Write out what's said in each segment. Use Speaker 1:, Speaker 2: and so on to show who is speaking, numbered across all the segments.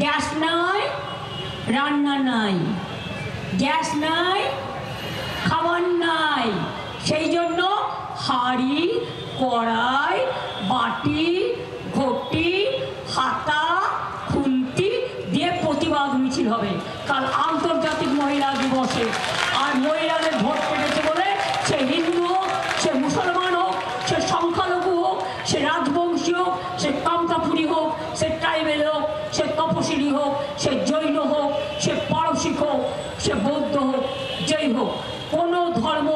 Speaker 1: Gas নাই, রান্না নাই, গ্যাস নাই, খাবার নাই, সেই জন্য হাঁড়ি, কড়াই, বাটি, ঘটি, হাতা, খুন্তি দিয়ে প্রতিবাদ মিছিল হবে কাল আন্তর্জাতিক মহিলা দিবসে। আর মহিলাদের ভোট পেটেছে বলে সে হিন্দু হোক, সে মুসলমান হোক, সে সংখ্যালঘু হোক, সে রাজবংশী হোক, সে কামতাপুরি হোক, সে ট্রাইবেল হোক, সে তপশিলি হোক, সে জৈন হোক, সে পারসিক হোক, সে বৌদ্ধ হোক, যেই হোক, কোনো ধর্ম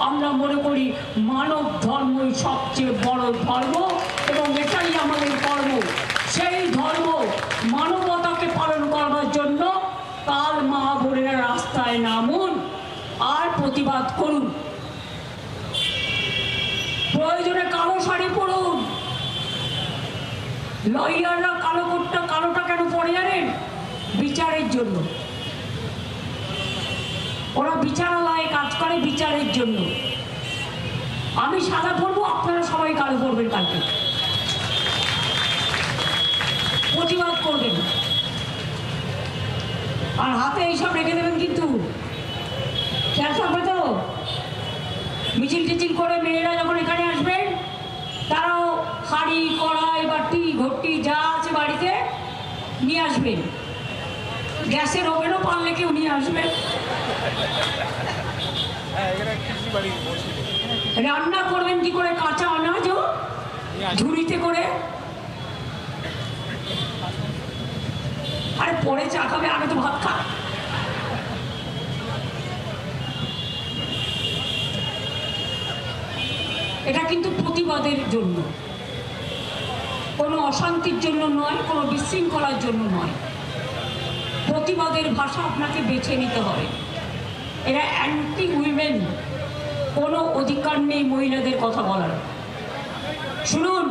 Speaker 1: আমরা মনে করি মানব ধর্মই সবচেয়ে বড় ধর্ম এবং এটাই আমাদের কর্ম। সেই ধর্ম মানবতাকে পালন করবার জন্য কাল মা বোনেরা রাস্তায় নামুন আর প্রতিবাদ করুন। প্রয়োজনে কালো শাড়ি পরুন। লয়াররা কালোটা কেন পরে জানেন? বিচারের জন্য। ওরা বিচারালয়ে কাজ করে বিচারের জন্য। আমি সাদা পরবো, আপনারা সবাই কালো পরবেন কালকে, প্রতিবাদ করবেন। আর হাতে এইসব রেখে দেবেন কিন্তু, খেয়াল থাকবে তো। মিছিল টিচিল করে মেয়েরা যখন এখানে আসবেন তারাও হাঁড়ি, কড়াই, বাটি, ঘটি যা আছে বাড়িতে নিয়ে আসবেন। গ্যাসের ওভেনও পারলে কেউ নিয়ে আসবেন। রান্না করবেন কি করে? কাঁচা আনাজও ঝুড়িতে করে। আরে পরে চা খাবে, আগে তো ভাত খা। এটা কিন্তু প্রতিবাদের জন্য, কোনো অশান্তির জন্য নয়, কোনো বিশৃঙ্খলার জন্য নয়। প্রতিবাদের ভাষা আপনাকে বেছে নিতে হবে। এরা অ্যান্টি উইমেন, কোনো অধিকার নেই মহিলাদের কথা বলার। শুনুন,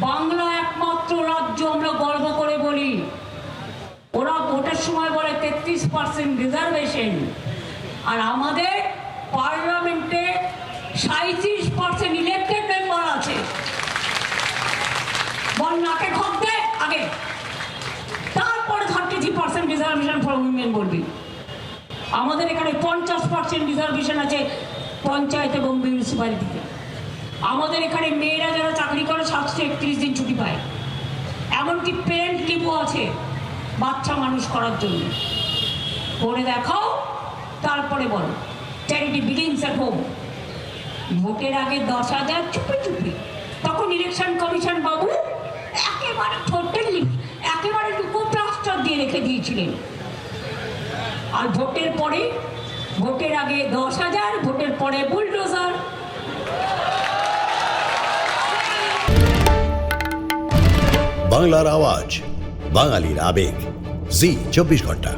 Speaker 1: বাংলা একমাত্র রাজ্য আমরা গর্ব করে বলি, ওরা ভোটের সময় বলে 33% রিজার্ভেশন, আর আমাদের পার্লামেন্টে 37% ইলেক্টেড মেম্বার আছে। বল নাকে খপ দে আগে, তারপরে 33% রিজার্ভেশন ফর উইমেন বলবি। আমাদের এখানে 50% রিজার্ভেশন আছে পঞ্চায়েত এবং মিউনিসিপ্যালিটিতে। আমাদের এখানে মেয়েরা যারা চাকরি করে 731 দিন ছুটি পায়, এমনকি পেরেন্ট লিভও আছে বাচ্চা মানুষ করার জন্য। করে দেখাও, তারপরে বলো চ্যারিটি বিগিনস এট হোম। ভোটের আগে 10,000 চুপি চুপি, তখন ইলেকশন কমিশন বাবু একেবারে টোটালি একেবারে লুকো প্লাস্টার দিয়ে রেখে দিয়েছিলেন। আর ভোটের পরে, ভোটের আগে 10,000, ভোটের পরে বুলডোজার।
Speaker 2: বাংলার আওয়াজ, বাঙালির আবেগ, জি 24 ঘন্টা।